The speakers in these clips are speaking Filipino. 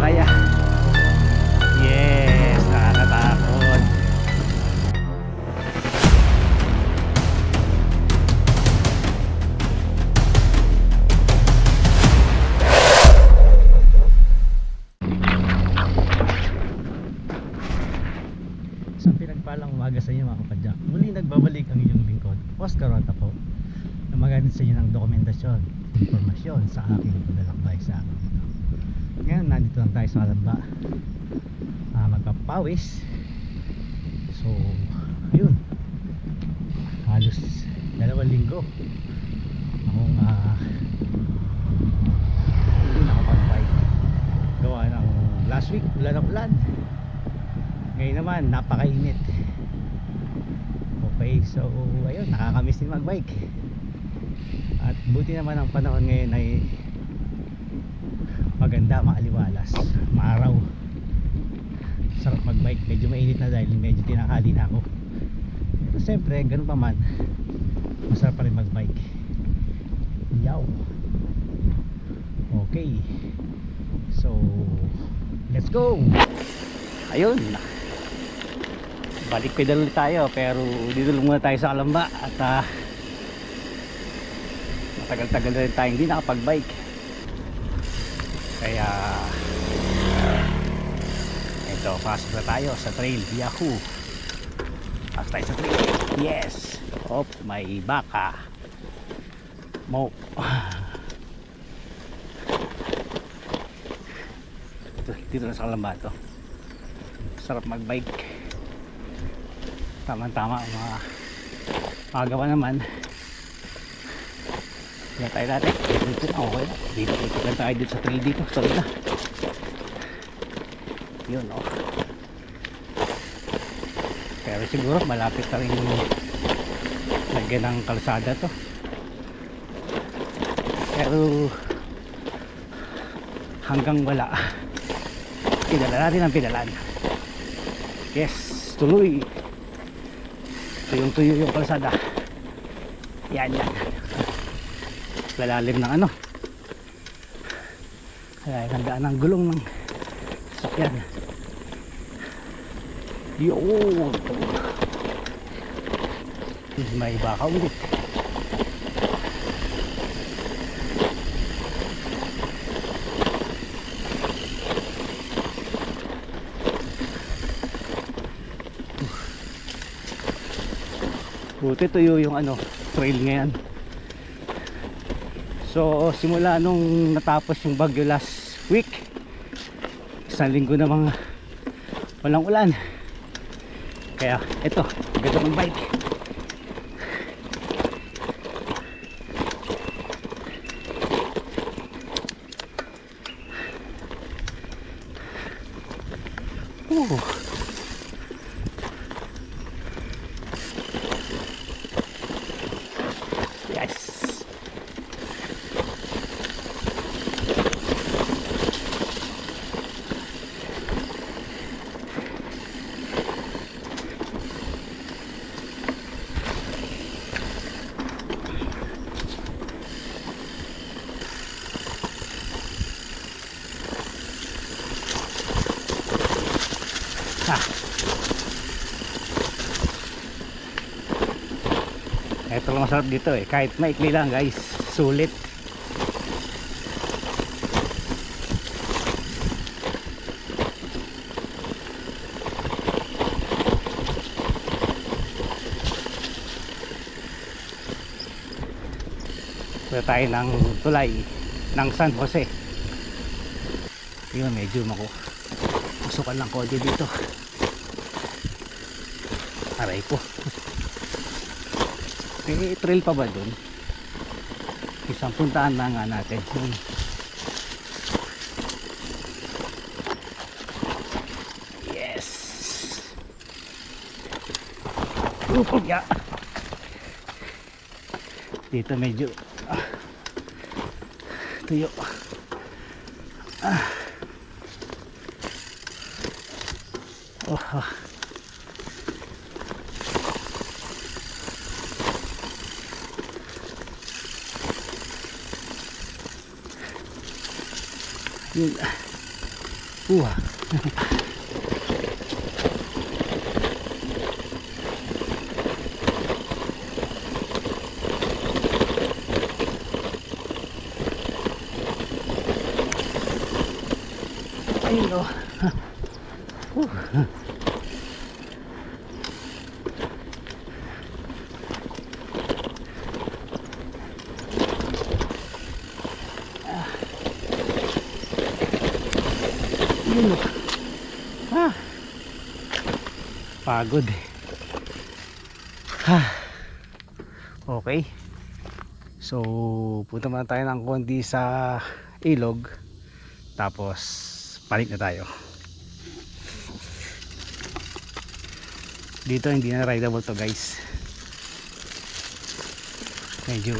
kaya. Yes, nakakatakot. Isang pinagpalang umaga sa inyo mga kapadyak. Muli nagbabalik ang inyong lingkod, Oscar Rota po, na maganit sa inyo ng dokumentasyon, informasyon sa aking paglalakbay sa akin dito. Ngayon nandito lang tayo sa Kalamba, magpapawis. So yun, halos 2 linggo akong hindi nakapag-bike. Gawa ng last week ulan na ulan, ngayon naman napakainit. Okay, so ayun, nakakamiss din magbike. At buti naman ang panahon ngayon ay maganda, maaliwalas, maaraw, sarap magbike. Medyo mainit na dahil medyo tinanghali na ako, pero siyempre ganun pa man, masarap pa rin magbike. Yaw. Okay, so let's go. Ayun, balik pedal ulit tayo, pero dito lang muna tayo sa Kalamba. At matagal-tagal na rin tayo hindi nakapag-bike, kaya ito, pasok na tayo sa trail. Yahoo! Pasok tayo sa trail. Yes! Oh, may baka mo. Dito na sa Kalamba to. Sarap mag-bike. Tama-tama ang mga magawa naman. Kaya tayo natin dito na, okay na dito. Ikot lang tayo dito sa trail dito. Sorry na. Yun, oh. Pero siguro malapit na rin yung lagyan ng kalsada to. Pero hanggang wala, pinala natin ang pinalan. Yes, tuloy. Tuyong-tuyo yung kalsada. Yan. Lalalim ng ano, kaya nandaan ng gulong ng sakyan. Yun, may baka ulit. Buti tuyo yung ano, trail ngayon. So simula nung natapos yung bagyo last week, 1 linggo na mga walang ulan. Kaya ito, ganda ng bike. Yes. Ito lang masarap dito eh, kahit maikli lang guys, sulit. Punta tayo ng tulay ng San Jose. Yun, medyo masukan lang konti dito. Aray ko. May trail pa ba dun? Isang puntaan na nga natin. Yes. Yeah. Dito medyo tuyo. Yun. Uwa. Ayun o. Ayun o. Pagod eh. Okay. So, punta muna tayo ng konti sa ilog. Tapos, balik na tayo. Dito hindi na rideable to guys. Medyo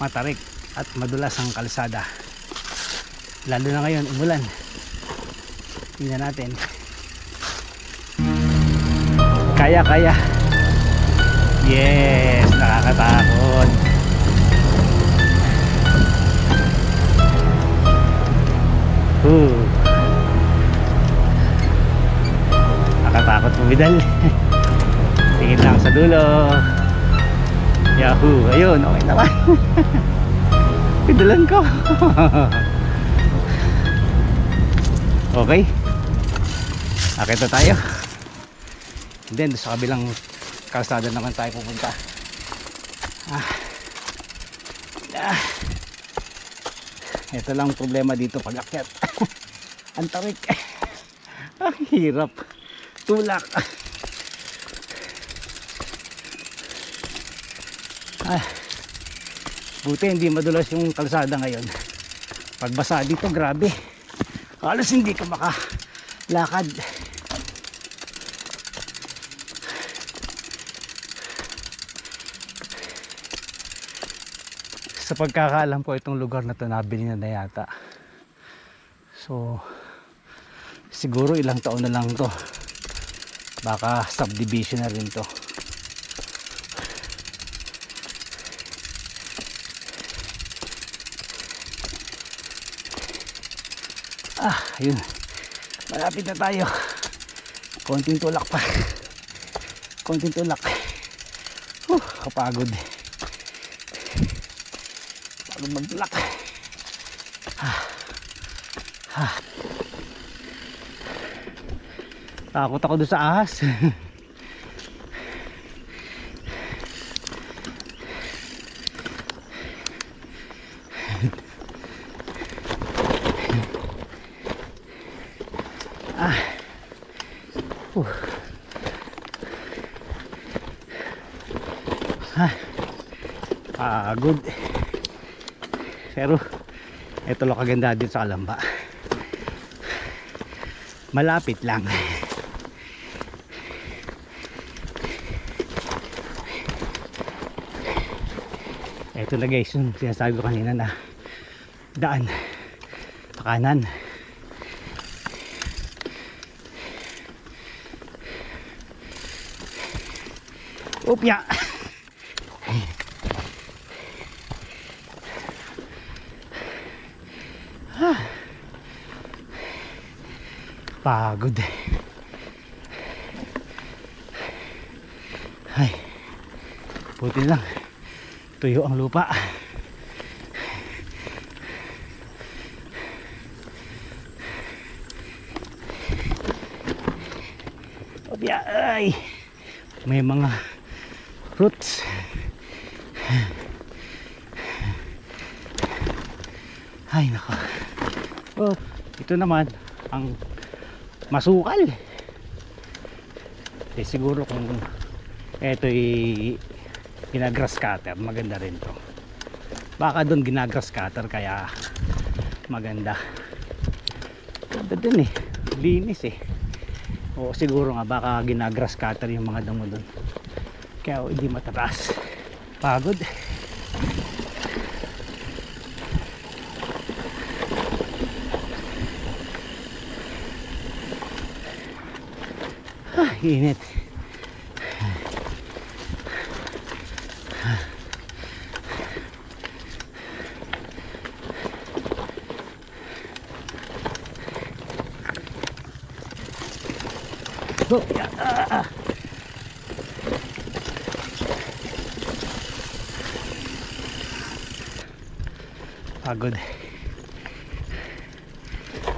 matarik at madulas ang kalsada. Lalo na ngayon, umulan. Tingnan natin. Kaya. Yes, nakakatakot. Nakatakot pumidal. Tingin lang sa dulo. Yahoo! Ayun, okay naman. Pidalan ko. Okay. Akit na tayo. And then sa kabilang kalsada naman tayo pupunta. Ito lang problema dito pag akyat. Ang tarik. Ang hirap. Tulak. Buti hindi madulas yung kalsada ngayon. Pagbasa dito grabe. Halos hindi ka makalakad. Sa pagkakaalam ko itong lugar na to nabili na yata. So siguro ilang taon na lang to. Baka subdivision na rin to. Ayun. Malapit na tayo. Konting tulak pa. Konting tulak. Kapagod. Pagod magtulak. Takot ako doon sa ahas. Pagod. Pero ito lang kaganda dito sa Calamba. Malapit lang. Ito na guys, yung sinasabi ko kanina na daan sa kanan. Upya. Pagod. Ay, buti lang tuyo ang lupa. Upya. Ay, may mga roots. Ay nako. Ito naman ang masukal. Siguro kung ito'y ginagrass cutter, maganda rin to. Baka doon ginagrass cutter kaya maganda. Ganda dun eh, linis eh. O siguro nga baka ginagrass cutter yung mga damo doon kaya hindi mataas. Pagod. Init. go. Yan. Pagod.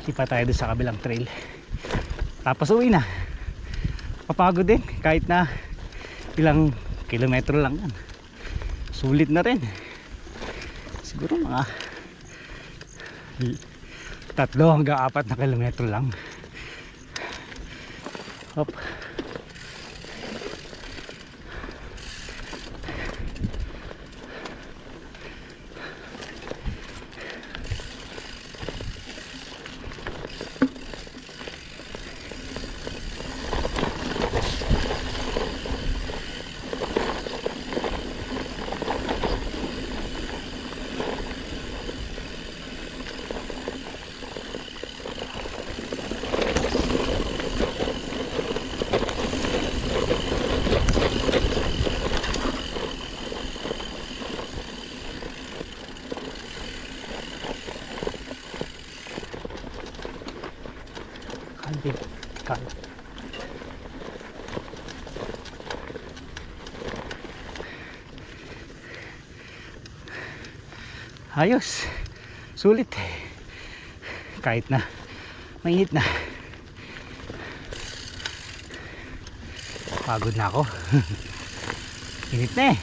Sipa tayo doon sa kabilang trail. Tapos uwi na. Papagod din kahit na ilang kilometro lang yan. Sulit na rin. Siguro mga 3 hanggang 4 na kilometro lang. Hop. Ayos, sulit kahit na mainit na. Pagod na ako. Init na eh.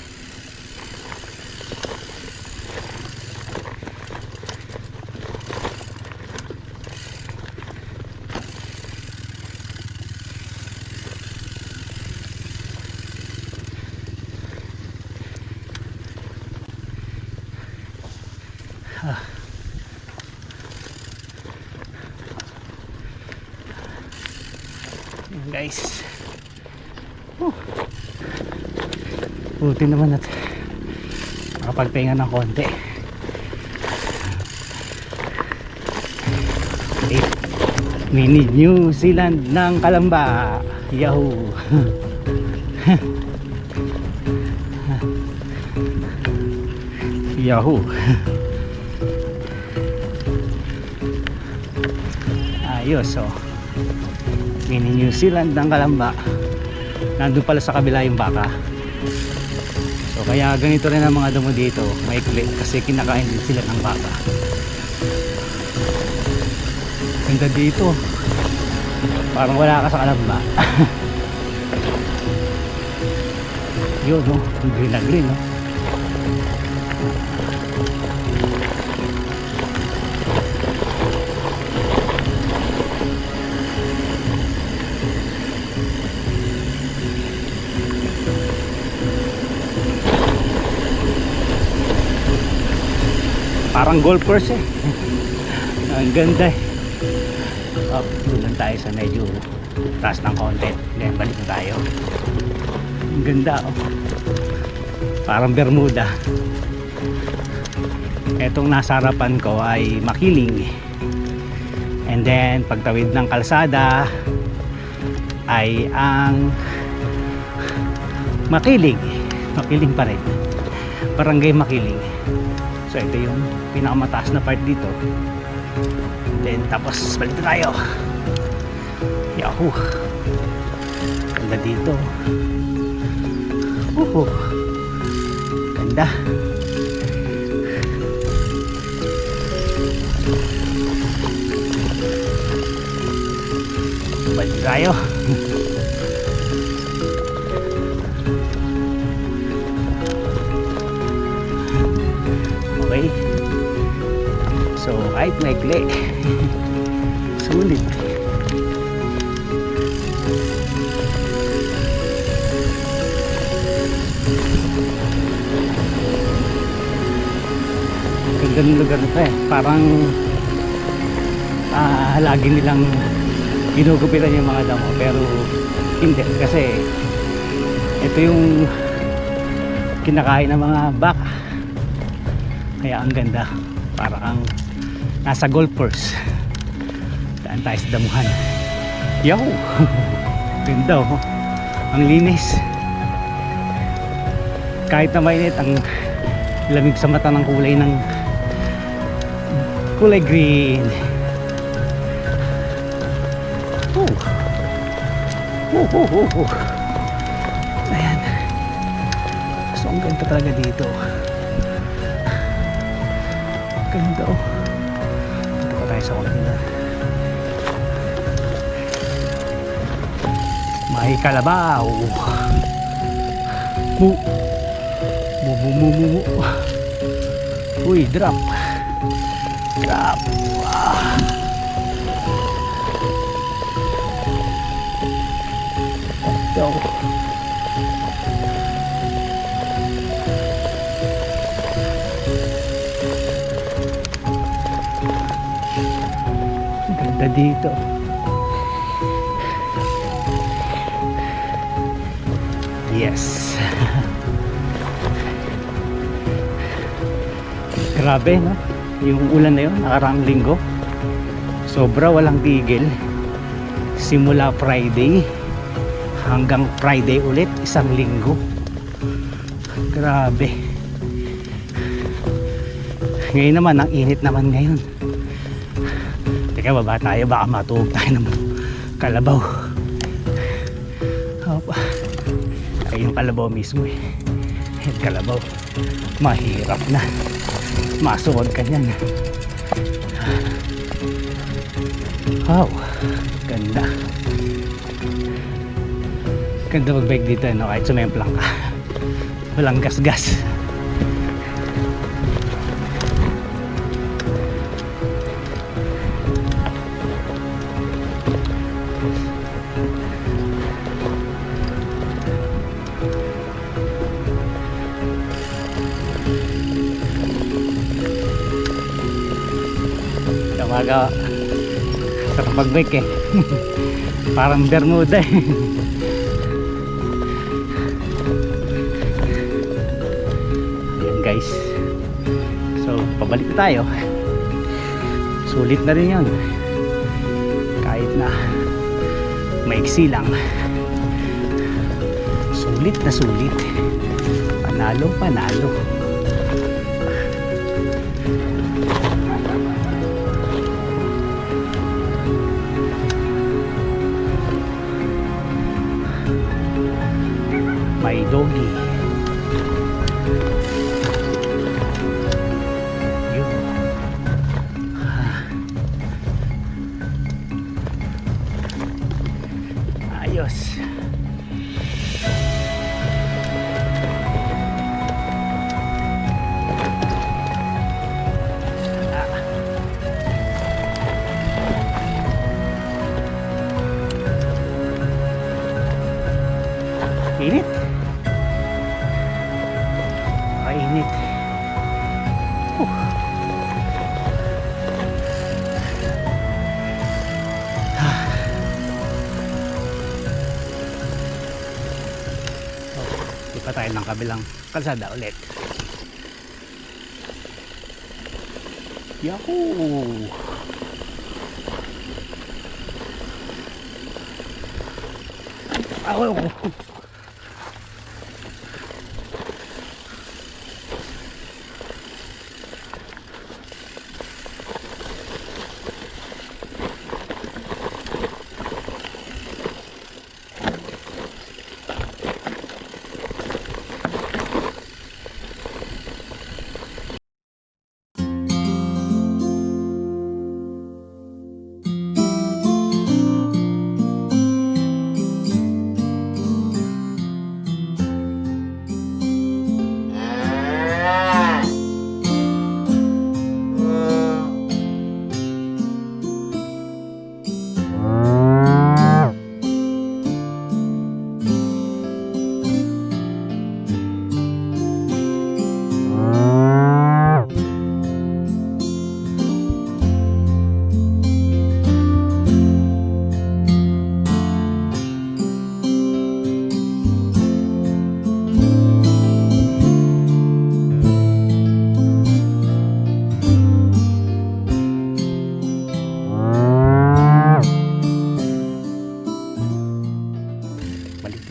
Guys, buti naman at makapagpahinga ng konti. Mini New Zealand ng Kalamba. Yahoo. Yahoo. Ayos oh. Mini New Zealand ng Kalamba. Nandun pala sa kabila yung baka. So kaya ganito rin ang mga damo dito, maikli kasi kinakain din sila ng baka. Ganda dito. Parang wala ka sa Kalamba. Yun no, green na green no. Parang golfers eh. Ang ganda eh. Up, doon tayo sa medyo taas ng konti. Then balik na tayo. Ang ganda oh. Parang Bermuda. Etong nasa harapan ko ay Makiling. And then pagtawid ng kalsada ay ang Makiling. Makiling pa rin. Barangay Makiling. So ito yung pinakamataas na part dito. Then tapos balik na tayo. Yahoo. Ganda dito. Ganda. Balik tayo. Okay. So kahit maikli, sulit. Ganda ng lugar nito eh. Parang lagi nilang ginugupitan yung mga damo, pero hindi kasi ito yung kinakain ng mga baka. Kaya ang ganda, parang nasa golf course. Daan tayo sa damuhan. Yahoo! Ganda oh. Ang linis. Kahit na mainit, ang lamig sa mata ng kulay green. Oh. Ayan. So ang ganda talaga dito. Ganda oh. Dito pa tayo sa kanila. May kalabaw. Mu. Uy, drop. Drop. Ito. Ganda dito. Yes. Grabe no, yung ulan na yun nakaraang linggo, sobra, walang tigil simula Friday hanggang Friday ulit, isang linggo. Grabe. Ngayon naman ang init naman ngayon. Teka, baba tayo, baka matuog tayo ng kalabaw. Opa. Ay yung kalabaw mismo eh. Yung kalabaw mahirap na, masuwag ka niyan. Wow, ganda. Ganda mag-bike dito no? Kahit sumemplang ka, walang gas-gas. Umaga sarap mag-bike eh. Parang Bermuda eh. Ayan guys, so pabalik na tayo. Sulit na rin yun, kahit na maiksi lang. Sulit na sulit, panalo panalo. May doggy. Yun. Ayos. Init. Init. Di pa tayo ng kabilang kalsada ulit. Yahoo! Oh.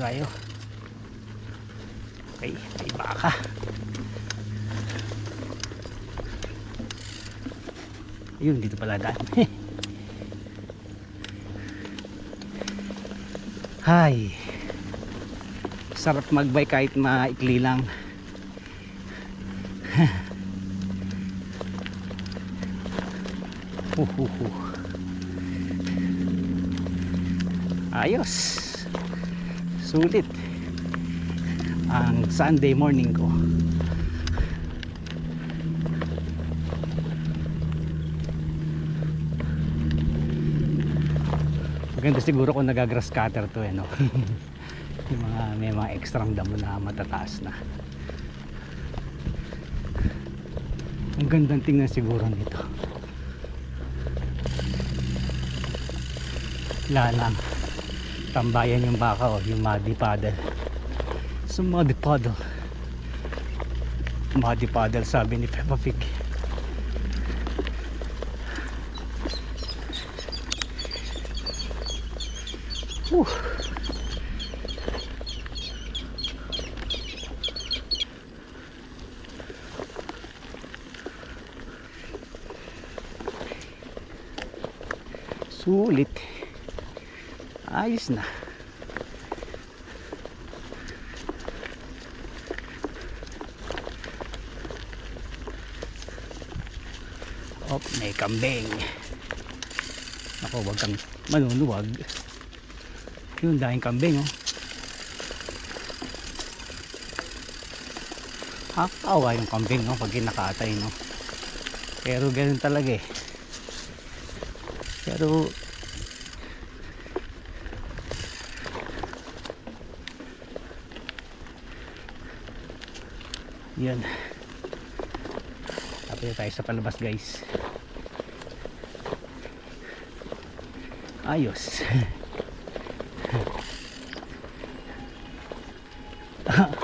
tayo. Okay, may baka. Ayun, dito pala daan. Hay, sarap magbike kahit maikli lang. Ayos, sulit ang Sunday morning ko. Maganda siguro kung nagagrass cutter to no? Yung may mga extrang damo na matataas na. Ang gandang tingnan siguro nito. Lang tambayan yung baka yung muddy paddle. So muddy paddle sabi ni Peppa Pig. Sulit, ayos na. May kambing. Ako, wag kang manunuwag. Yun, dahing kambing Nakakawa yung kambing pag kinakatay pero ganun talaga pero yan, tapos tayo sa palabas guys. Ayos.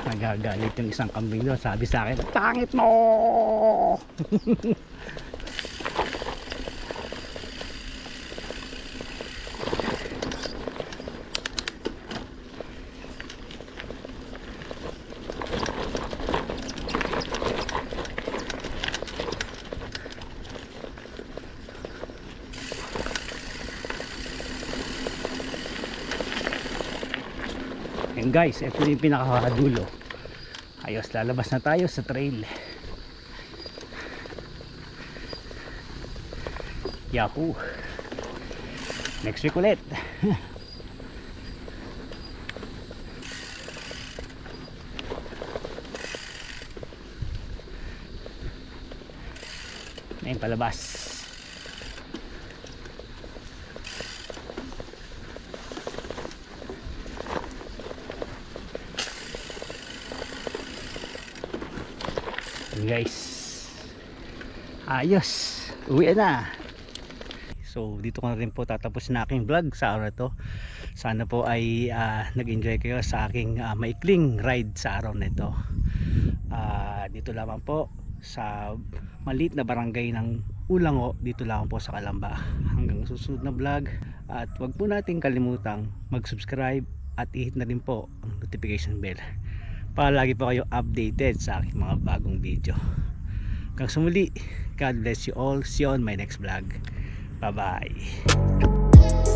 Nagagalit yung isang kambing doon, sabi sa akin, pangit mo. And guys, ito yung pinakadulo. Ayos, lalabas na tayo sa trail. Yahoo! Next week ulit. Ayun, palabas. Guys, ayos, uwi na. So dito ko na rin po tatapos na aking vlog sa araw na to. Sana po ay nag-enjoy kayo sa aking maikling ride sa araw na ito. Dito lamang po sa maliit na barangay ng Ulango, dito lamang po sa Calamba. Hanggang susunod na vlog, at wag po natin kalimutang mag-subscribe at i-hit na rin po ang notification bell para lagi po kayo updated sa aking mga bagong video. Hanggang sa muli, God bless you all. See you on my next vlog. Bye bye.